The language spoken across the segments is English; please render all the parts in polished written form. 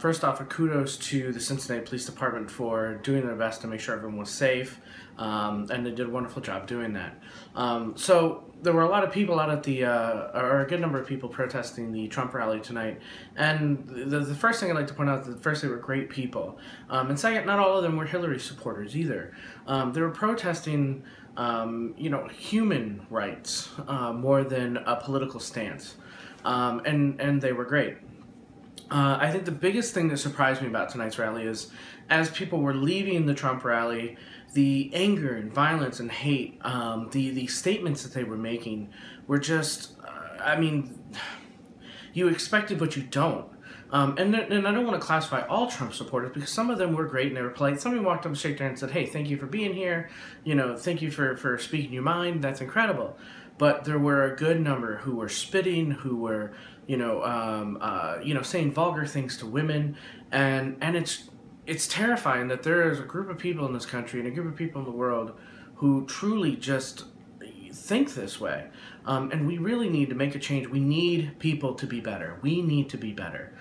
First off, a kudos to the Cincinnati Police Department for doing their best to make sure everyone was safe, and they did a wonderful job doing that. So there were a lot of people out at or a good number of people protesting the Trump rally tonight, and the first thing I'd like to point out is that first, they were great people, and second, not all of them were Hillary supporters either. They were protesting human rights more than a political stance, and they were great. I think the biggest thing that surprised me about tonight's rally is, as people were leaving the Trump rally, the anger and violence and hate, the statements that they were making were just, you expect it, but you don't. And I don't want to classify all Trump supporters, because some of them were great and they were polite. Somebody walked up and shook their hand and said, "Hey, thank you for being here. Thank you for speaking your mind. That's incredible." But there were a good number who were spitting, who were, saying vulgar things to women, and it's terrifying that there is a group of people in this country and a group of people in the world who truly just think this way. And we really need to make a change. We need people to be better. We need to be better.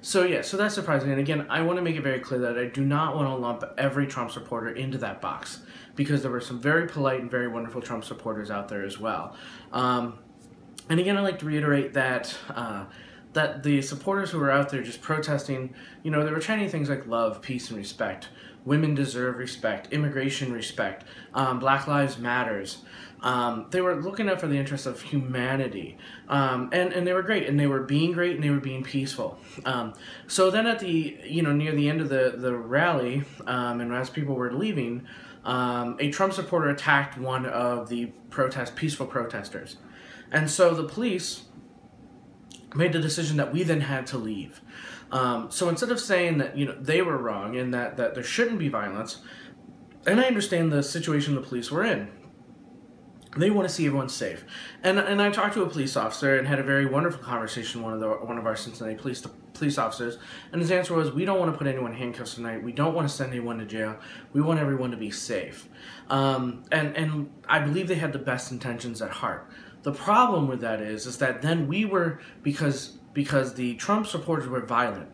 So that's surprising. And again, I want to make it very clear that I do not want to lump every Trump supporter into that box, because there were some very polite and very wonderful Trump supporters out there as well. And again, I'd like to reiterate that that the supporters who were out there just protesting, they were chanting things like love, peace, and respect. Women deserve respect. Immigration respect. Black Lives Matters. They were looking out for the interests of humanity. And they were great. And they were being great, and they were being peaceful. So then at the, near the end of the rally, and as people were leaving, a Trump supporter attacked one of the peaceful protesters. And so the police made the decision that we then had to leave. So instead of saying that they were wrong and that there shouldn't be violence, and I understand the situation the police were in, they want to see everyone safe. And I talked to a police officer and had a very wonderful conversation with one of our Cincinnati police officers, and his answer was, "We don't want to put anyone in handcuffs tonight. We don't want to send anyone to jail. We want everyone to be safe." And I believe they had the best intentions at heart. The problem with that is that then we were, because the Trump supporters were violent,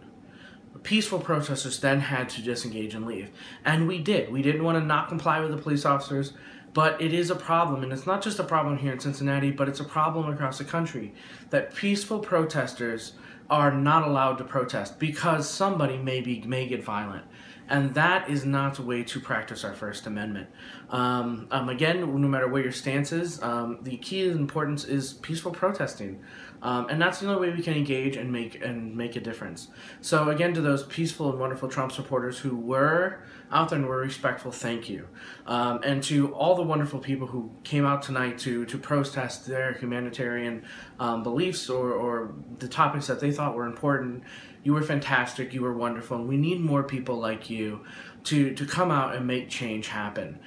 peaceful protesters then had to disengage and leave. And we did. We didn't want to not comply with the police officers, but it is a problem, and it's not just a problem here in Cincinnati, but it's a problem across the country, that peaceful protesters are not allowed to protest because somebody may get violent. And that is not the way to practice our First Amendment. Again, no matter what your stance is, the key of importance is peaceful protesting. And that's the only way we can engage and make a difference. So again, to those peaceful and wonderful Trump supporters who were out there and were respectful, thank you. And to all the wonderful people who came out tonight to protest their humanitarian beliefs or the topics that they thought were important, you were fantastic, you were wonderful, and we need more people like you to come out and make change happen.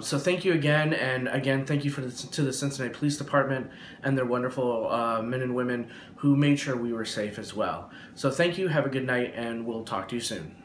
So thank you again, and again, thank you to the Cincinnati Police Department and their wonderful men and women who made sure we were safe as well. So thank you, have a good night, and we'll talk to you soon.